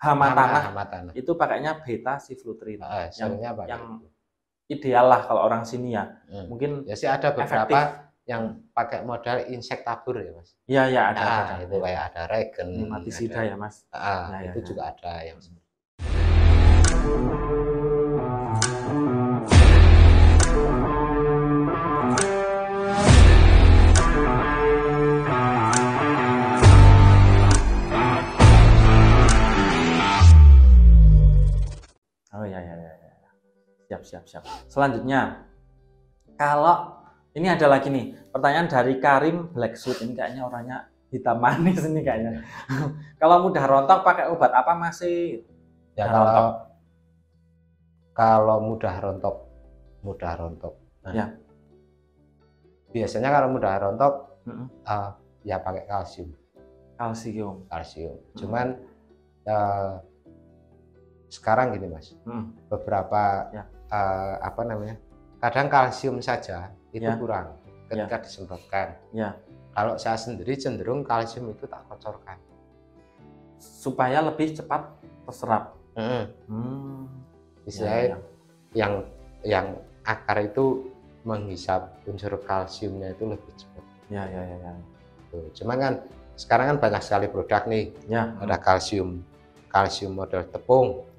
hama tanah. itu pakainya beta siflutrin. Yang ideal lah kalau orang sini ya. Mungkin ya sih ada beberapa yang pakai modal insektabur ya Mas. Iya ada. Itu kayak ada regen, nematisida ya Mas. Itu juga ada yang Siap. Selanjutnya, kalau ini ada lagi nih pertanyaan dari Karim Blacksuit. Ini kayaknya orangnya hitam manis ini kayaknya. Kalau mudah rontok pakai obat apa masih? Ya kalau mudah rontok. Nah, ya. Biasanya kalau mudah rontok ya pakai kalsium. Cuman sekarang gini Mas, beberapa kadang kalsium saja itu kurang ketika disemprotkan. Kalau saya sendiri cenderung kalsium itu tak kocorkan supaya lebih cepat terserap. Istilahnya yang akar itu menghisap unsur kalsiumnya itu lebih cepat. Cuman kan sekarang kan banyak sekali produk nih. Ada kalsium model tepung,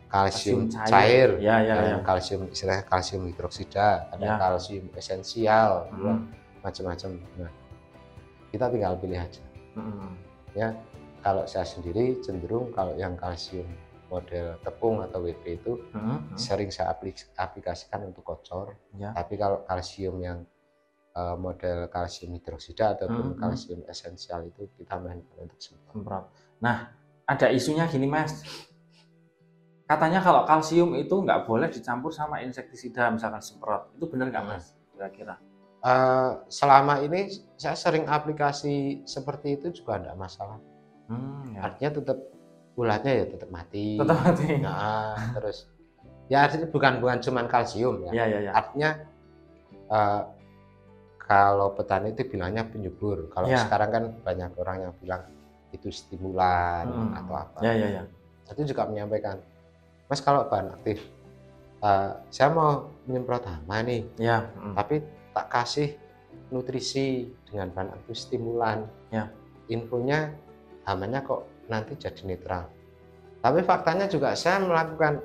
kalsium cair, kalsium istilahnya kalsium hidroksida, ada kalsium esensial, macam-macam. Nah, kita tinggal pilih aja. Ya, kalau saya sendiri cenderung kalau yang kalsium model tepung atau WP itu sering saya aplikasikan untuk kocor. Tapi kalau kalsium yang model kalsium hidroksida ataupun kalsium esensial itu kita mainkan untuk semprot. Nah, ada isunya gini Mas, katanya kalau kalsium itu nggak boleh dicampur sama insektisida, misalkan semprot, itu benar nggak Mas kira-kira? Selama ini saya sering aplikasi seperti itu juga enggak masalah. Artinya tetap ulatnya ya tetap mati. Nah, terus ya artinya bukan cuma kalsium ya. Artinya kalau petani itu bilangnya penyubur. Kalau sekarang kan banyak orang yang bilang itu stimulan atau apa. Itu juga menyampaikan, Mas kalau bahan aktif, saya mau menyemprot hama nih, tapi tak kasih nutrisi dengan bahan aktif stimulan. Infonya hamanya kok nanti jadi netral. Tapi faktanya juga saya melakukan,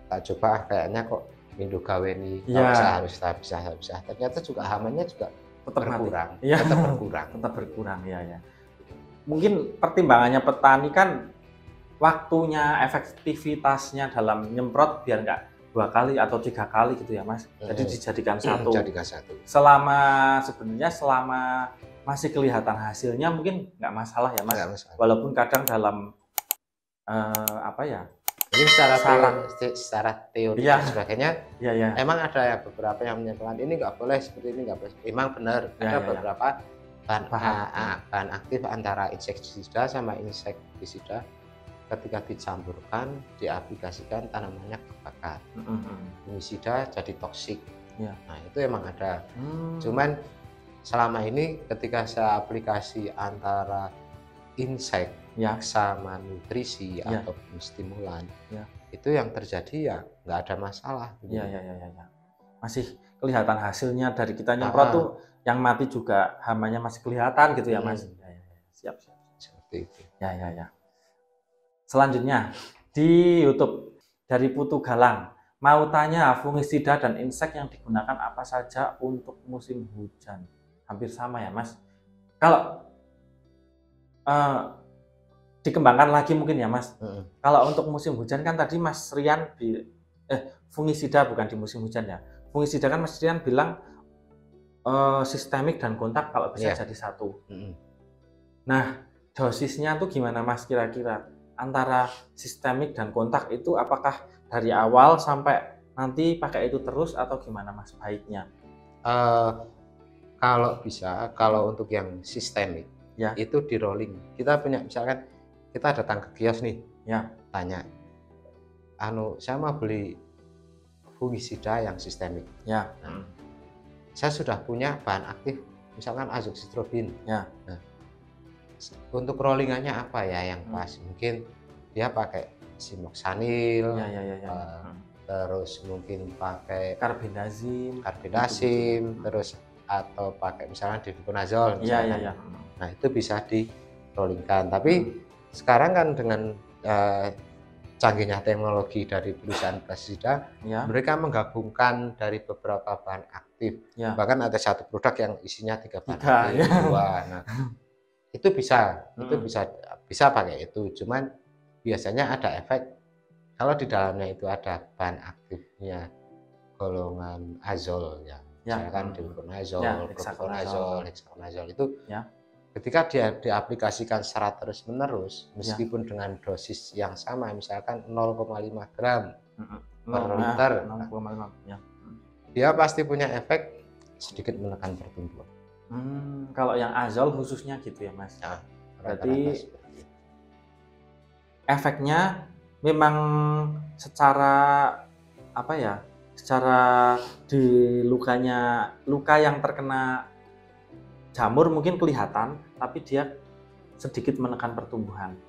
tak coba kayaknya kok Indo gaweni, saya harus bisa. Ternyata juga hamanya juga berkurang. Tetap berkurang. Mungkin pertimbangannya petani kan waktunya, efektivitasnya dalam nyemprot biar nggak 2 kali atau 3 kali gitu ya Mas. Jadi dijadikan satu. Selama masih kelihatan hasilnya mungkin nggak masalah ya Mas. Walaupun kadang dalam ini secara teori dan sebagainya, emang ada ya beberapa yang menyatakan ini nggak boleh seperti ini, nggak boleh. Emang benar ada beberapa bahan aktif antara insektisida sama insektisida ketika dicampurkan diaplikasikan tanamannya kebakar. Fungisida jadi toksik. Nah itu emang ada. Cuman selama ini ketika saya aplikasi antara insek sama nutrisi ataupun stimulan, itu yang terjadi ya nggak ada masalah. Masih kelihatan hasilnya dari kita nyemprot tuh. Yang mati juga hamanya masih kelihatan gitu ya Mas. Siap. Seperti itu. Selanjutnya di YouTube dari Putu Galang, mau tanya fungisida dan insek yang digunakan apa saja untuk musim hujan? Hampir sama ya Mas. Kalau dikembangkan lagi mungkin ya Mas. Kalau untuk musim hujan kan tadi Mas Rian fungisida bukan di musim hujan ya. Fungisida kan Mas Rian bilang sistemik dan kontak kalau bisa jadi satu. Nah, dosisnya tuh gimana Mas kira-kira? Antara sistemik dan kontak itu apakah dari awal sampai nanti pakai itu terus atau gimana Mas baiknya? Kalau bisa, kalau untuk yang sistemik itu di rolling. Kita punya misalkan kita datang ke kios nih, tanya, saya mau beli fungisida yang sistemik. Saya sudah punya bahan aktif, misalkan azoxystrobin. Nah, untuk rollingannya apa ya yang pas? Mungkin dia pakai simoksanil, ya. Terus mungkin pakai karbendazim, terus atau pakai misalnya difluconazole misalnya. Nah itu bisa dirollingkan. Tapi sekarang kan dengan canggihnya teknologi dari perusahaan pestisida, mereka menggabungkan dari beberapa bahan aktif. Bahkan ada satu produk yang isinya 3 bahan aktif. Nah itu bisa pakai itu. Cuman biasanya ada efek kalau di dalamnya itu ada bahan aktifnya golongan azol ya, misalkan difluconazole, propiconazole, hexaconazole itu ketika dia diaplikasikan secara terus-menerus meskipun dengan dosis yang sama, misalkan 0,5 gram per liter, dia pasti punya efek sedikit menekan pertumbuhan. Kalau yang azol khususnya gitu ya Mas. Berarti efeknya memang secara secara di luka yang terkena jamur mungkin kelihatan, tapi dia sedikit menekan pertumbuhan.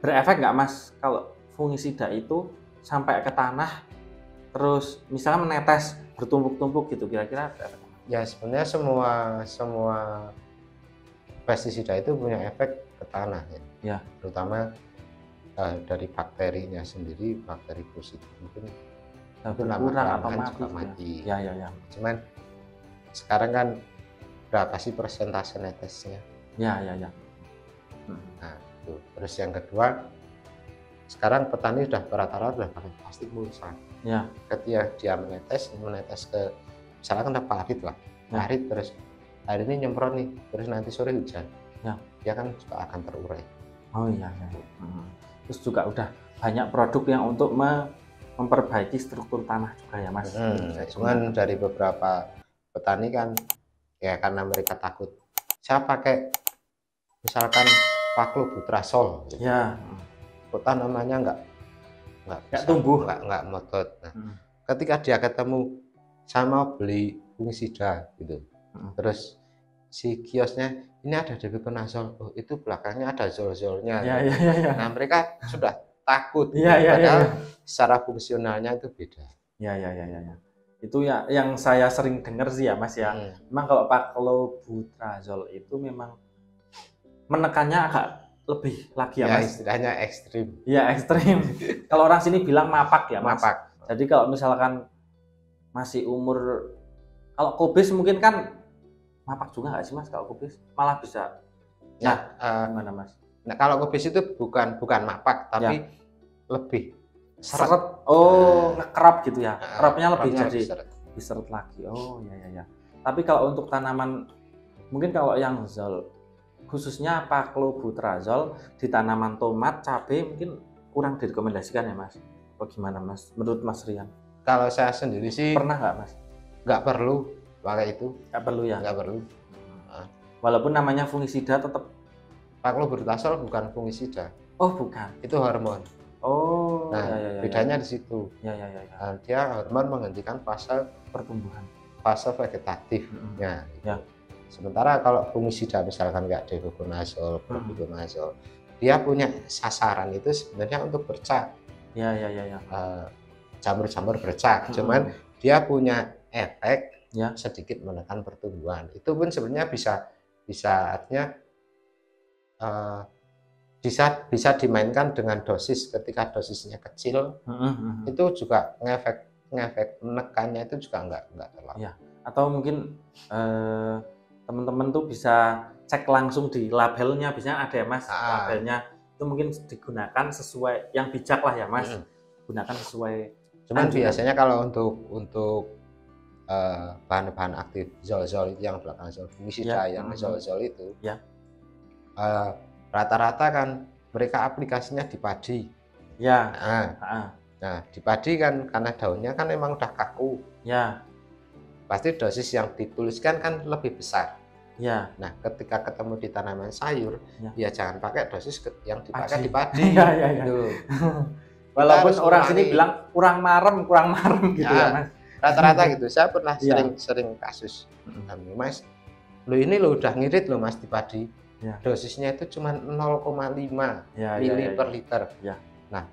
Berefek nggak Mas kalau fungisida itu sampai ke tanah terus misalnya menetes bertumpuk-tumpuk gitu, kira-kira ada efek? Ya sebenarnya semua pestisida itu punya efek ke tanah ya. Terutama dari bakterinya sendiri, bakteri positif mungkin lama-kelamaan juga mati. Cuman sekarang kan berapa sih persentase netesnya? Nah, itu. Terus yang kedua, sekarang petani sudah rata-rata udah pakai plastik mulsa. Ketika dia menetes ke misalkan ada parit lah, parit terus hari ini nyemprot nih, terus nanti sore hujan, dia kan juga akan terurai. Terus juga udah banyak produk yang untuk memperbaiki struktur tanah juga ya Mas. Cuman dari beberapa petani kan ya karena mereka takut, saya pakai misalkan Paclobutrazol gitu. Kok tanamannya nggak tumbuh, nggak motot. Nah, ketika dia ketemu sama beli fungisida gitu, terus si kiosnya ini ada difluconazole, oh itu belakangnya ada zol-zolnya. Nah mereka sudah takut, padahal secara fungsionalnya itu beda. Itu ya yang saya sering dengar sih ya Mas ya. Memang kalau Paclobutrazol itu memang menekannya agak lebih lagi ya Mas. Istilahnya ekstrim. Ekstrim. Kalau orang sini bilang mapak ya Mas. Mapak. Jadi kalau misalkan masih umur, kalau kubis mungkin kan mapak juga nggak sih Mas? Kalau kubis malah bisa. Gimana Mas? Nah kalau kubis itu bukan mapak, tapi lebih seret. Ngekerap gitu ya. Kerapnya lebih jadi diseret lagi. Tapi kalau untuk tanaman, mungkin kalau yang zol, khususnya Paclobutrazol di tanaman tomat, cabai mungkin kurang direkomendasikan ya Mas? Atau gimana Mas? Menurut Mas Rian? Kalau saya sendiri sih pernah nggak Mas? Nggak perlu pakai itu. Nggak perlu ya? Nggak perlu. Walaupun namanya fungisida tetap. Paclobutrazol bukan fungisida. Oh bukan? Itu hormon. Bedanya di situ. Dia hormon menghentikan fase pertumbuhan, fase vegetatifnya. Sementara kalau fungisida misalkan nggak difluconazole, propiconazole, dia punya sasaran itu sebenarnya untuk bercak. Jamur-jamur bercak. Cuman dia punya efek sedikit menekan pertumbuhan. Itu pun sebenarnya artinya bisa dimainkan dengan dosis. Ketika dosisnya kecil, itu juga ngefek menekannya itu juga nggak terlalu. Atau mungkin teman-teman tuh bisa cek langsung di labelnya, biasanya ada ya Mas, labelnya itu mungkin digunakan sesuai yang bijak lah ya Mas, gunakan sesuai. Cuman biasanya kalau untuk bahan-bahan aktif zol-zol itu yang belakang zol fungisida yang zol-zol itu rata-rata kan mereka aplikasinya di padi. Nah di padi kan karena daunnya kan memang udah kaku. Pasti dosis yang dituliskan kan lebih besar. Nah ketika ketemu di tanaman sayur, ya jangan pakai dosis yang dipakai di padi. Walaupun orang sini bilang kurang marem gitu ya Mas. Rata-rata gitu. Saya pernah sering kasus. Mas, lo ini lo udah ngirit lo Mas di padi. Dosisnya itu cuma 0,5 mili per liter. Nah,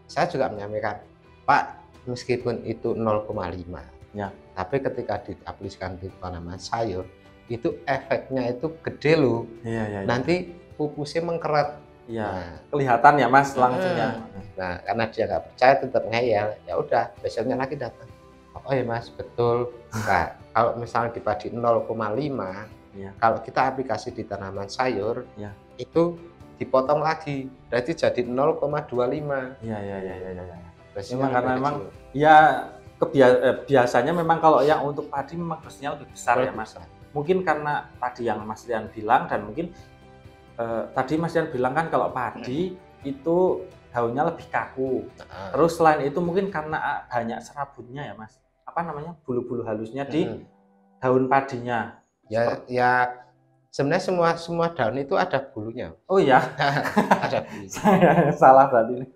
saya juga menyampaikan, Pak, meskipun itu 0,5, ya, tapi ketika diaplikasikan di tanaman sayur, itu efeknya itu gede loh. iya, iya, iya. Nanti pupusnya mengkeret. Iya, Nah, kelihatan ya Mas langsung ya. Nah, karena dia nggak percaya tetap ngeyel, ya udah besoknya lagi datang. Oh ya Mas, betul. Nah, kalau misalnya di padi 0,5, Iya. kalau kita aplikasi di tanaman sayur, Ya. itu dipotong lagi, berarti jadi 0,25. Iya, iya, iya, iya, iya. Dosisnya Memang karena lebih memang kecil. ya biasanya memang kalau yang untuk padi memang dosisnya lebih besar ya Lebih Mas. besar. Mungkin karena tadi yang Mas Rian bilang, dan mungkin tadi Mas Rian bilang kan kalau padi itu daunnya lebih kaku. Terus selain itu mungkin karena banyak serabutnya ya Mas. Apa namanya? Bulu-bulu halusnya di daun padinya. Ya, sebenarnya semua daun itu ada bulunya. Oh iya. Ada bulunya. Saya salah berarti.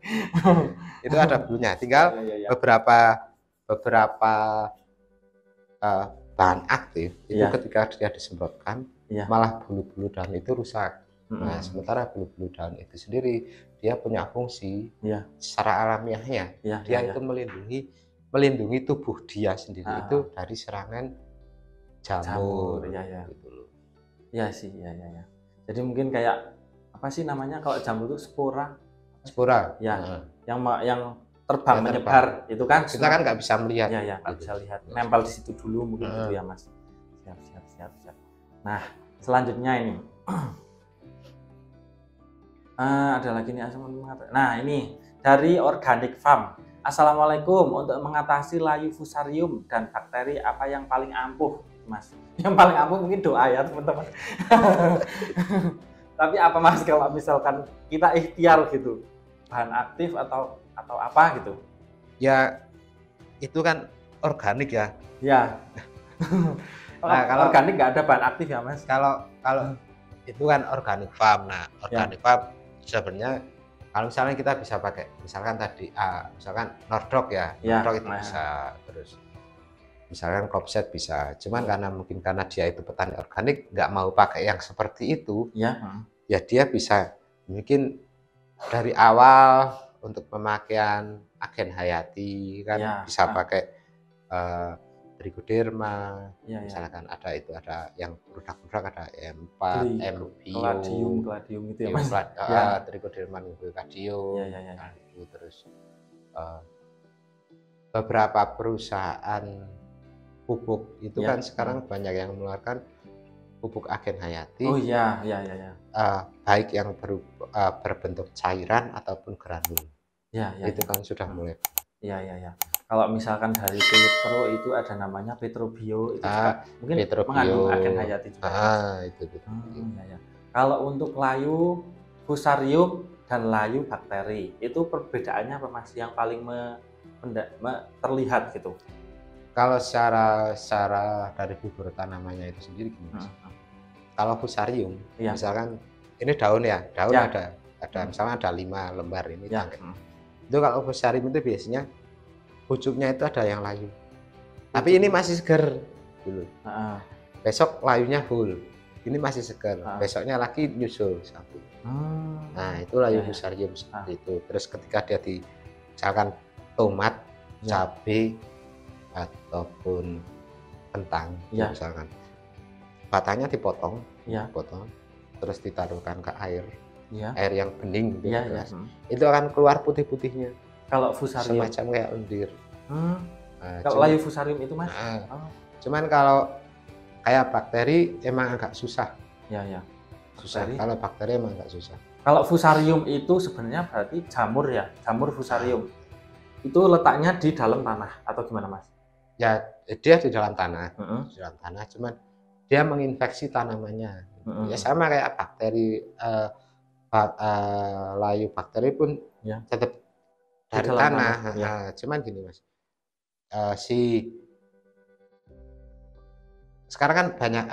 Itu ada bulunya. Tinggal ya. beberapa bahan aktif itu ketika dia disemprotkan, malah bulu-bulu daun itu rusak. Nah, sementara bulu-bulu daun itu sendiri dia punya fungsi secara alamiahnya, dia itu melindungi tubuh dia sendiri itu dari serangan jamur. Gitu loh. Iya sih, ya. Jadi mungkin kayak apa sih namanya kalau jamur itu spora? Spora. Ya, yang terbang menyebar itu kan. Kita kan nggak bisa melihat. Iya, nggak bisa lihat. Nempel di situ dulu mungkin gitu ya Mas. Siap. Nah, selanjutnya ini. Ada lagi nih asam mengatakan. Nah, ini dari Organic Farm. Assalamualaikum, untuk mengatasi layu fusarium dan bakteri apa yang paling ampuh, Mas? Yang paling ampuh mungkin doa ya, teman-teman. Tapi apa Mas kalau misalkan kita ikhtiar gitu, bahan aktif atau apa gitu? Ya, itu kan organik ya. Ya. Nah, kalau organik nggak ada bahan aktif ya Mas? Kalau itu kan Organic Farm. Nah, Organic Farm sebenarnya kalau misalnya kita bisa pakai, misalkan tadi misalkan Nordok ya, Nordok itu bisa, terus misalkan Kopset bisa. Cuman karena dia itu petani organik, nggak mau pakai yang seperti itu, ya dia bisa mungkin dari awal untuk pemakaian Agen Hayati kan bisa pakai Trichoderma, misalkan ada yang produk-produk ada M4, Gladium itu ya Mas. Trichoderma Gladium, terus beberapa perusahaan pupuk itu kan sekarang banyak yang mengeluarkan pupuk Agen Hayati. Oh iya. Baik yang berbentuk cairan ataupun granul. Itu kan sudah mulai. Iya. Kalau misalkan dari Petro itu ada namanya Petrobio, itu juga mungkin mengandung Agen Hayati juga. Itu. Kalau untuk layu fusarium dan layu bakteri, itu perbedaannya apa Mas? Yang paling terlihat gitu? Kalau secara dari figur tanamannya itu sendiri gini Mas. Kalau fusarium, misalkan ini daun ya, ada misalnya ada 5 lembar ini. Itu kalau fusarium itu biasanya pucuknya itu ada yang layu, tapi ini masih segar dulu. Besok layunya full, ini masih segar. Besoknya lagi nyusul satu. Nah, itu layu fusarium seperti itu. Terus ketika dia misalkan tomat, cabai ataupun kentang, misalkan batangnya dipotong, terus ditaruhkan ke air yang bening, itu akan keluar putih-putihnya. Kalau fusarium semacam kayak lendir. Kalau layu fusarium itu Mas? Cuman kalau kayak bakteri emang agak susah. Susah. Kalau bakteri emang agak susah. Kalau fusarium itu sebenarnya berarti jamur ya, jamur fusarium. Itu letaknya di dalam tanah atau gimana Mas? Ya, dia di dalam tanah. Di dalam tanah, cuman dia menginfeksi tanamannya. Ya sama kayak bakteri, layu bakteri pun tetap dari tanah. Cuman gini Mas, sekarang kan banyak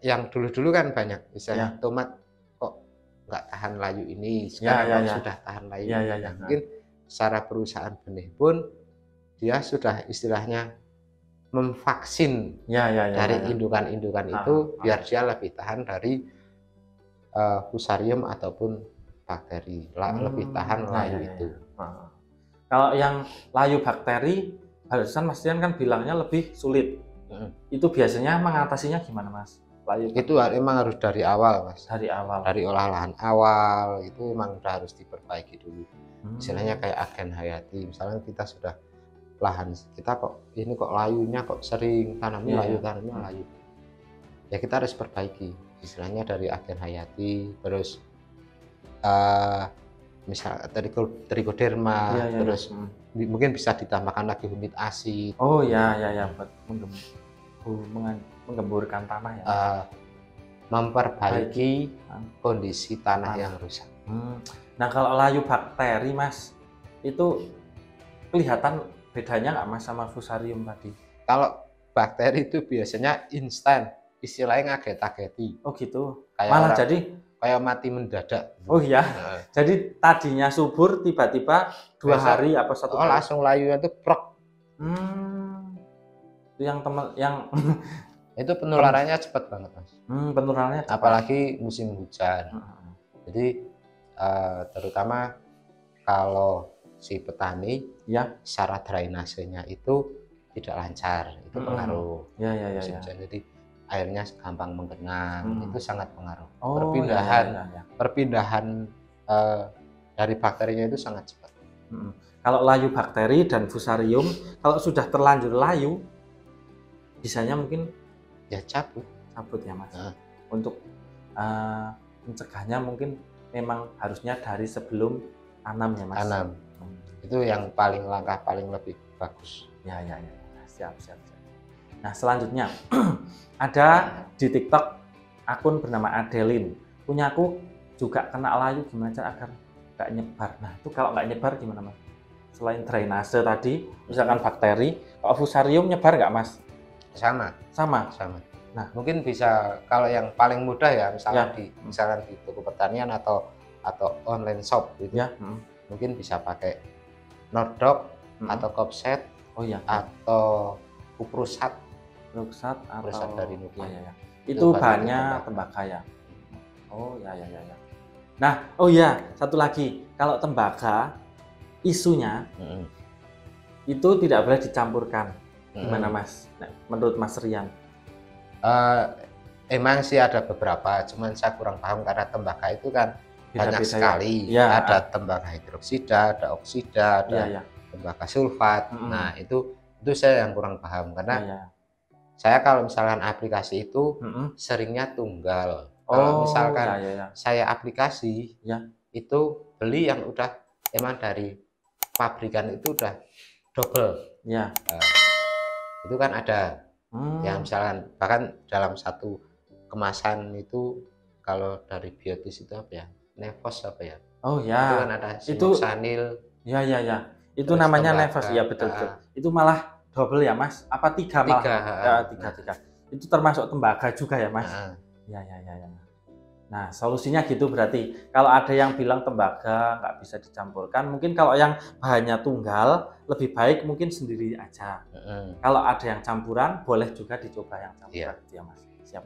yang dulu kan banyak misalnya tomat kok nggak tahan layu ini, sekarang sudah tahan layu. Mungkin secara perusahaan benih pun dia sudah istilahnya memvaksin dari indukan-indukan itu biar dia lebih tahan dari fusarium ataupun bakteri, lebih tahan layu itu. Kalau yang layu bakteri, barusan Mas Rian kan bilangnya lebih sulit. Itu biasanya mengatasinya gimana, Mas? Layu itu memang harus dari awal, Mas. Dari awal. Dari olahan awal itu memang udah harus diperbaiki dulu. Istilahnya kayak agen hayati. Misalnya kita sudah lahan kita kok ini kok layunya kok sering tanamnya tanamnya layu. Ya kita harus perbaiki. Istilahnya dari agen hayati, terus misal trichoderma, terus mungkin bisa ditambahkan lagi humid asid. Oh ya, buat menggemburkan tanah ya. Memperbaiki kondisi tanah yang rusak. Nah kalau layu bakteri, Mas, itu kelihatan bedanya nggak, Mas, sama fusarium tadi? Kalau bakteri itu biasanya instan, istilahnya ngaget-ageti. Oh gitu. Kayak malah jadi kayak mati mendadak. Oh iya. Jadi tadinya subur, tiba-tiba 2 hari apa 1 hari langsung layunya itu prok. Itu yang itu penularannya cepat banget, Mas. Penularannya cepat. Apalagi musim hujan. Jadi terutama kalau si petani syarat drainasenya itu tidak lancar, itu pengaruh. Musim hujan. Jadi airnya gampang menggenang, itu sangat pengaruh. Perpindahan dari bakterinya itu sangat cepat. Kalau layu bakteri dan fusarium, kalau sudah terlanjur layu, bisanya mungkin ya cabut ya, Mas. Untuk mencegahnya mungkin memang harusnya dari sebelum tanam ya, Mas. Tanam. Itu yang langkah paling lebih bagus. Ya. Siap. Nah selanjutnya ada di TikTok akun bernama Adeline. Punyaku juga kena layu, gimana cara agar nggak nyebar? Nah itu kalau nggak nyebar gimana, Mas? Selain drainase tadi, misalkan bakteri, kalau fusarium nyebar nggak, Mas? Sama. Nah mungkin bisa, kalau yang paling mudah ya misalkan di toko pertanian atau online shop gitu. Mungkin bisa pakai Nordok atau Kopset atau Kuprusat dari Nukia. Itu bahannya tembaga ya. Oh ya. Nah, satu lagi, kalau tembaga isunya itu tidak boleh dicampurkan. Gimana, Mas? Nah, menurut Mas Rian? Emang sih ada beberapa, cuman saya kurang paham karena tembaga itu kan banyak sekali. Ada tembaga hidroksida, ada oksida, ada tembaga sulfat. Nah itu saya yang kurang paham karena saya kalau misalkan aplikasi itu seringnya tunggal. Kalau misalkan saya aplikasi itu beli yang udah emang dari pabrikan itu udah double. Itu kan ada yang misalkan bahkan dalam satu kemasan itu kalau dari Biotis itu apa ya, Nevos apa ya? Itu kan ada Sinoxanil. Itu namanya Nevos. Ya betul. Itu malah double ya, Mas? Apa 3 malah? 3. Itu termasuk tembaga juga ya, Mas? Ya. Nah solusinya gitu berarti. Kalau ada yang bilang tembaga nggak bisa dicampurkan, mungkin kalau yang bahannya tunggal lebih baik mungkin sendiri aja. Kalau ada yang campuran boleh juga dicoba yang campuran gitu ya, Mas. Siap.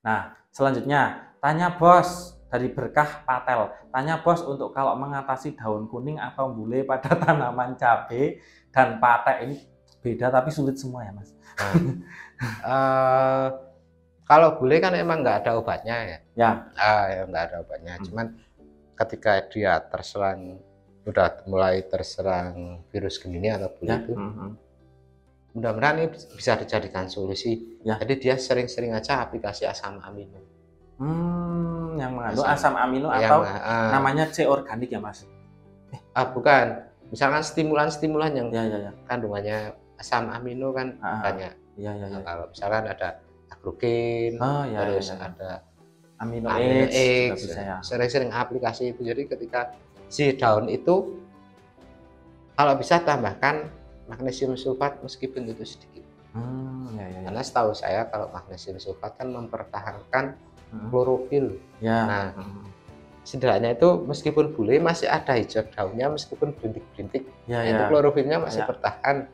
Nah selanjutnya tanya bos dari Berkah Patel. Tanya bos, untuk kalau mengatasi daun kuning atau bule pada tanaman cabai dan pate, ini beda tapi sulit semua ya, Mas. Kalau bule kan emang nggak ada obatnya ya. Nggak ada obatnya. Cuman ketika dia udah mulai terserang virus Gemini atau bule itu, mudah-mudahan ini bisa dijadikan solusi. Jadi dia sering-sering aja aplikasi asam amino. Yang mengandung asam amino atau namanya C organik ya, Mas? Bukan. Misalkan stimulan yang kandungannya asam amino kan banyak. Kalau misalkan ada agrogen, terus ada amino X, sering-sering aplikasi itu. Jadi ketika si daun itu kalau bisa tambahkan magnesium sulfat meskipun itu sedikit. Karena setahu saya kalau magnesium sulfat kan mempertahankan klorofil. Nah, setidaknya itu meskipun bule masih ada hijau daunnya, meskipun berintik-berintik, itu klorofilnya masih bertahan.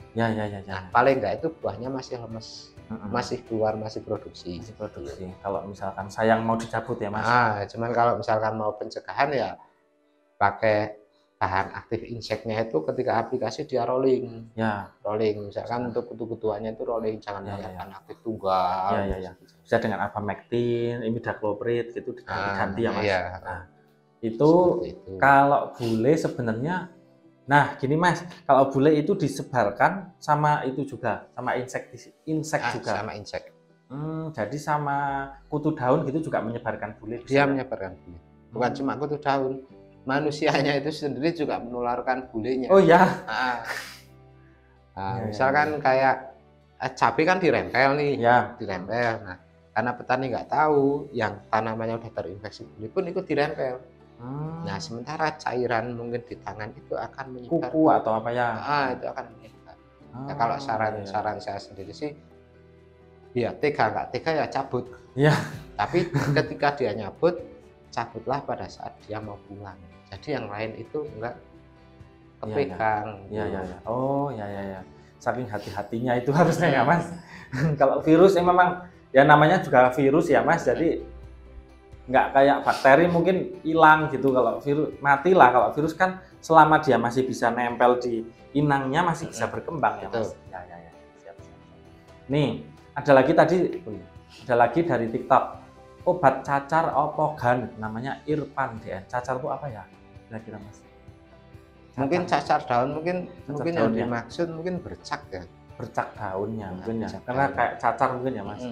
Nah, paling enggak itu buahnya masih lemes, masih keluar, masih produksi. Kalau misalkan sayang mau dicabut ya, Mas. Cuman kalau misalkan mau pencegahan ya pakai bahan aktif inseknya itu ketika aplikasi dia rolling. Ya. Rolling, misalkan untuk kutu-kutuannya itu rolling, jangan bahan aktif tunggal. Bisa dengan Abamectin, imidacloprid gitu diganti ya Mas. Iya. Nah, itu kalau bule sebenarnya, nah gini Mas, kalau bule itu disebarkan sama itu juga, sama insek juga. Sama insek. Jadi sama kutu daun gitu juga menyebarkan bule. Dia menyebarkan bule. Bukan cuma kutu daun, manusianya itu sendiri juga menularkan bulenya. Oh ya. Misalkan kayak cabai kan dirempel nih, dirempel. Nah, karena petani nggak tahu yang tanamannya udah terinfeksi bule pun ikut dirempel. Nah, sementara cairan mungkin di tangan itu akan menyebar. Kuku atau apa ya? Itu akan menyebar. Nah, kalau saran saya sendiri sih, ya tega nggak tega ya cabut. Iya. Tapi ketika dia nyabut, cabutlah pada saat dia mau pulang. Jadi yang lain itu enggak kepegang. Iya. Oh ya. Saking hati-hatinya itu harusnya ya Mas. Kalau virus memang ya namanya juga virus ya Mas. Jadi nggak kayak bakteri mungkin hilang gitu. Kalau virus matilah. Kalau virus kan selama dia masih bisa nempel di inangnya masih bisa berkembang ya Mas. Ya. Siap. Nih ada lagi dari TikTok. Obat cacar opogan namanya Irfan DN. Cacar itu apa ya? Kira-kira Mas? Mungkin cacar daun, mungkin yang dimaksud mungkin bercak ya. Bercak daunnya mungkin ya. Karena kayak cacar mungkin ya Mas.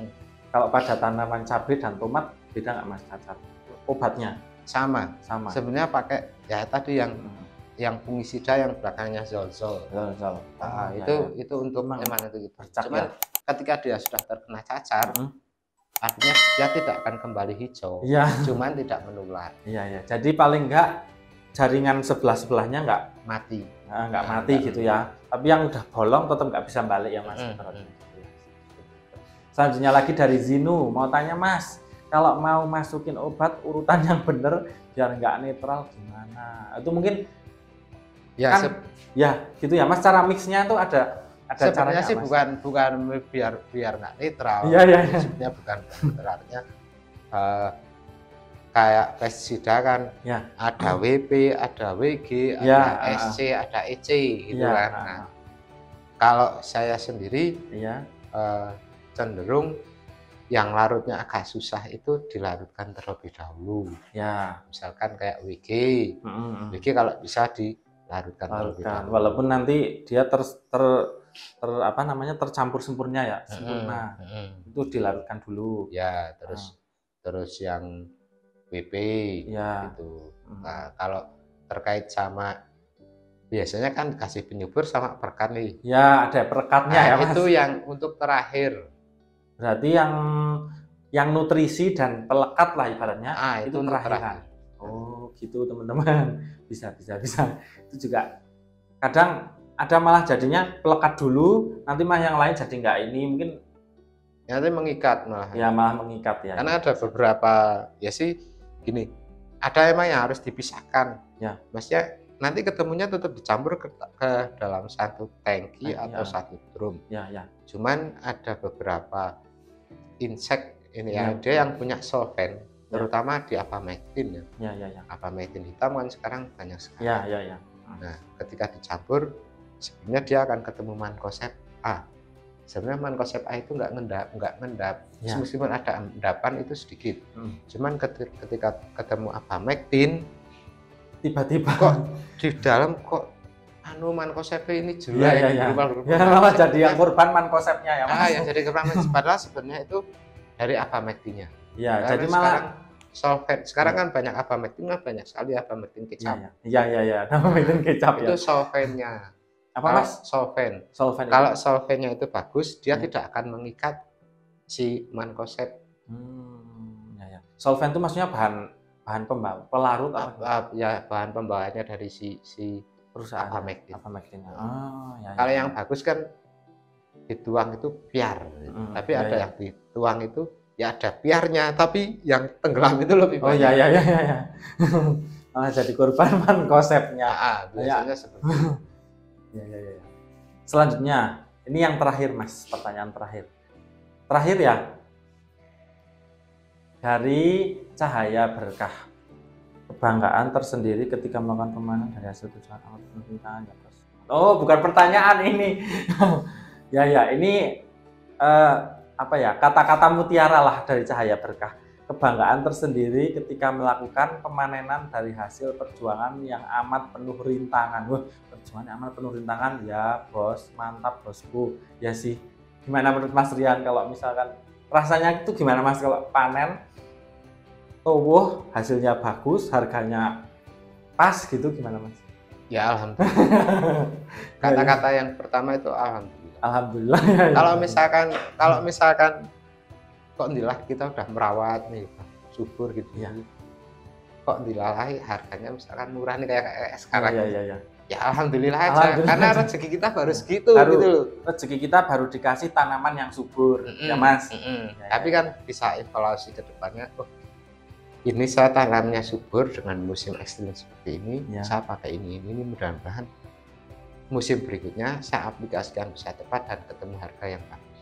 Kalau pada tanaman cabai dan tomat beda nggak Mas cacar? Obatnya sama. Sebenarnya pakai ya tadi yang fungisida yang belakangnya zolzol. Itu untuk emang itu gitu. Cuman ketika dia sudah terkena cacar, artinya dia tidak akan kembali hijau, cuman tidak menular. Iya. Jadi paling enggak jaringan sebelahnya enggak mati, gitu ya. Tapi yang udah bolong tetap nggak bisa balik ya Mas. Selanjutnya lagi dari Zinu, mau tanya Mas, kalau mau masukin obat urutan yang bener biar nggak netral gimana? Itu mungkin ya kan, gitu ya Mas. Cara mixnya tuh ada sebenarnya caranya sih Mas? bukan biar nggak netral. Sebenarnya bukan sebenarnya kayak pestisida kan ada WP, ada WG, ada SC, ada EC gitu kan. Nah, kalau saya sendiri cenderung yang larutnya agak susah itu dilarutkan terlebih dahulu. Misalkan kayak WG. WG kalau bisa dilarutkan terlebih dahulu. Walaupun nanti dia tercampur sempurna sempurna. Itu dilarutkan dulu. Ya, terus yang WP gitu. Nah, kalau terkait sama biasanya kan kasih penyubur sama perekat nih. Ya, ada perekatnya ya Mas. Itu yang untuk terakhir. Berarti yang nutrisi dan pelekat lah ibaratnya itu terakhir. Oh, gitu teman-teman. Bisa. Itu juga kadang ada malah jadinya pelekat dulu, nanti mah yang lain jadi nggak ini mungkin. Nanti mengikat malah. Ya malah mengikat ya. Karena ada beberapa ya sih gini, ada emang yang harus dipisahkan. Maksudnya nanti ketemunya tetap dicampur ke dalam satu tangki atau satu drum. Cuman ada beberapa insek ini dia yang punya solvent, terutama di Abamectin ya. Abamectin hitam kan sekarang banyak sekali. Nah, ketika dicampur sebenarnya dia akan ketemu mankoseb A. Sebenarnya mankoseb A itu nggak ngendap. Meskipun ada endapan itu sedikit. Cuman ketika ketemu Abamectin, tiba-tiba kok di dalam kok mankoseb ini jelek. Malah jadi yang korban mankosebnya ya Mas. Yang jadi korban padahal sebenarnya itu dari Abamectinnya. Jadi malah solvent. Sekarang kan banyak Abamectin, banyak sekali Abamectin kecap. Abamectin kecap itu solventnya. Apa Mas? Solvent. Kalau solventnya itu bagus, dia tidak akan mengikat si mankoseb. Solvent itu maksudnya bahan pelarut apa? Bahan pembawaannya dari si perusahaan Abamectin. Kalau yang bagus kan dituang itu piar, tapi ada yang dituang itu ya ada piarnya, tapi yang tenggelam itu lebih banyak. Malah jadi korban mankosebnya. Biasanya seperti itu. Selanjutnya, ini yang terakhir Mas, pertanyaan terakhir ya. Dari Cahaya Berkah. Kebanggaan tersendiri ketika melakukan pemanen dari hasil perjuangan amat penuh rintangan ya bos. Oh, bukan pertanyaan ini. Ya, ini apa ya, kata-kata mutiara lah dari Cahaya Berkah. Kebanggaan tersendiri ketika melakukan pemanenan dari hasil perjuangan yang amat penuh rintangan. Wah, perjuangan amat penuh rintangan ya bos, mantap bosku. Ya sih, gimana menurut Mas Rian kalau misalkan rasanya itu gimana Mas kalau panen, tubuh hasilnya bagus, harganya pas gitu, gimana Mas? Ya alhamdulillah. Kata-kata yang pertama itu alhamdulillah. Alhamdulillah. Kalau misalkan kok ndilah kita udah merawat nih subur gitu ya, kok dilalahi harganya misalkan murah nih kayak sekarang ya alhamdulillah aja, karena rezeki kita baru segitu gitu loh. Rezeki kita baru dikasih tanaman yang subur ya Mas. Tapi kan bisa evaluasi ke depannya, oh ini saya tanamnya subur dengan musim ekstrim seperti ini, saya pakai ini mudah-mudahan musim berikutnya saya aplikasikan bisa tepat dan ketemu harga yang bagus.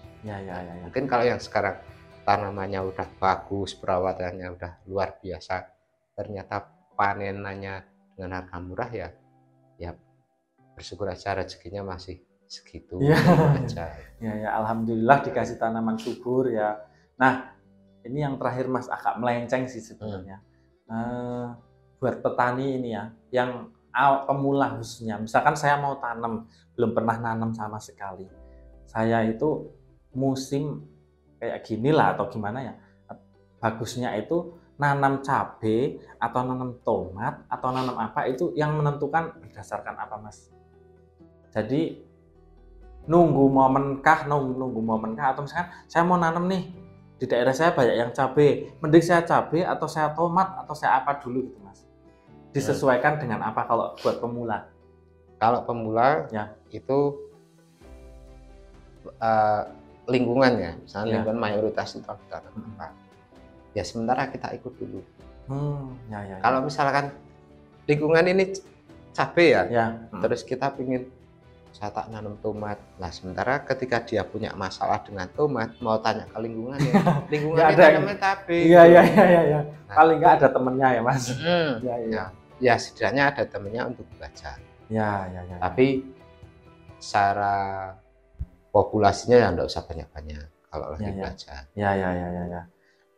Mungkin kalau yang sekarang tanamannya udah bagus, perawatannya udah luar biasa, ternyata panenannya dengan harga murah ya bersyukur aja rezekinya masih segitu aja. Alhamdulillah dikasih tanaman subur ya. Nah, ini yang terakhir Mas, agak melenceng sih sebenarnya. Buat petani ini ya, yang pemula khususnya, misalkan saya mau tanam, belum pernah nanam sama sekali. Saya itu musim kayak gini lah atau gimana ya, bagusnya itu nanam cabai atau nanam tomat atau nanam apa, itu yang menentukan berdasarkan apa Mas? Jadi nunggu momen kah atau misalkan saya mau nanam nih, di daerah saya banyak yang cabai, mending saya cabai atau saya tomat atau saya apa dulu gitu Mas? Disesuaikan dengan apa kalau buat pemula? Kalau pemula ya itu lingkungannya, misalnya lingkungan mayoritas itu tanam apa, ya sementara kita ikut dulu. Kalau misalkan lingkungan ini cabai terus kita pingin saya tak nanam tomat, nah sementara ketika dia punya masalah dengan tomat, mau tanya ke lingkungannya namanya cabai. Nah, paling nggak ada temennya ya Mas. Ya setidaknya ada temennya untuk belajar. Tapi secara populasinya ya enggak usah banyak-banyak kalau lagi belajar.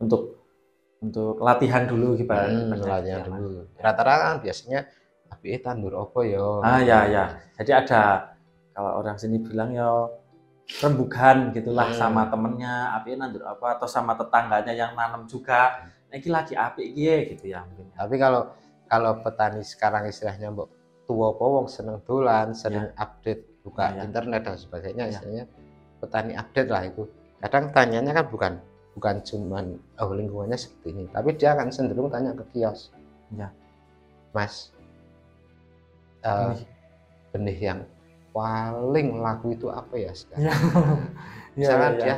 Untuk latihan dulu latihan dulu. Rata-rata kan biasanya ABE tandur opo yo. Jadi ada, kalau orang sini bilang yo rembugan gitulah, sama temennya ABE nandur apa, atau sama tetangganya yang nanam juga. Ini lagi ABE gitu ya mungkin. Tapi kalau petani sekarang istilahnya mbok tuwa apa wong seneng dolan, seneng update, buka internet dan sebagainya, istilahnya petani update lah itu. Kadang tanyanya kan bukan cuman lingkungannya seperti ini, tapi dia akan cenderung tanya ke kios. Mas, benih yang paling laku itu apa ya sekarang? Misalkan dia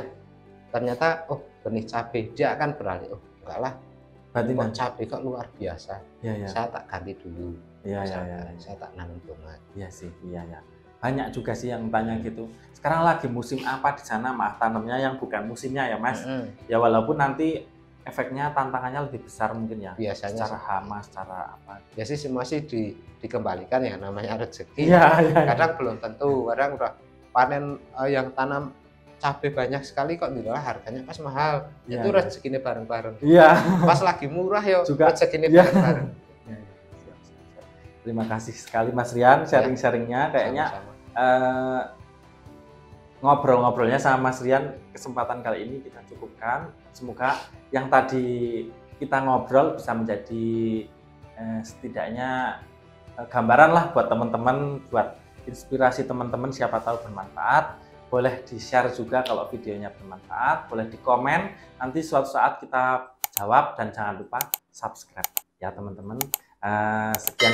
ternyata benih cabai, dia akan beralih, enggak lah, kok cabai kok luar biasa, saya tak ganti dulu. Saya tak nanam tomat. Banyak juga sih yang tanya gitu. Sekarang lagi musim apa di sana, maaf tanamnya yang bukan musimnya ya Mas. Ya walaupun nanti efeknya tantangannya lebih besar mungkin ya. Biasanya secara hama, secara apa. Ya sih masih dikembalikan ya, namanya rezeki. Kadang belum tentu, kadang udah panen yang tanam cabai banyak sekali kok dilah harganya pas mahal. Itu rezekinya bareng-bareng. Pas lagi murah ya juga rezekinya bareng-bareng. Terima kasih sekali Mas Rian sharing-sharingnya. Kayaknya ngobrol-ngobrolnya sama Mas Rian kesempatan kali ini kita cukupkan. Semoga yang tadi kita ngobrol bisa menjadi setidaknya gambaran lah buat teman-teman, buat inspirasi teman-teman, siapa tahu bermanfaat. Boleh di-share juga kalau videonya bermanfaat, boleh di-komen, nanti suatu saat kita jawab, dan jangan lupa subscribe ya teman-teman. Sekian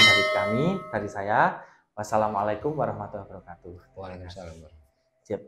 dari saya. Wassalamualaikum warahmatullahi wabarakatuh. Waalaikumsalam. Siap.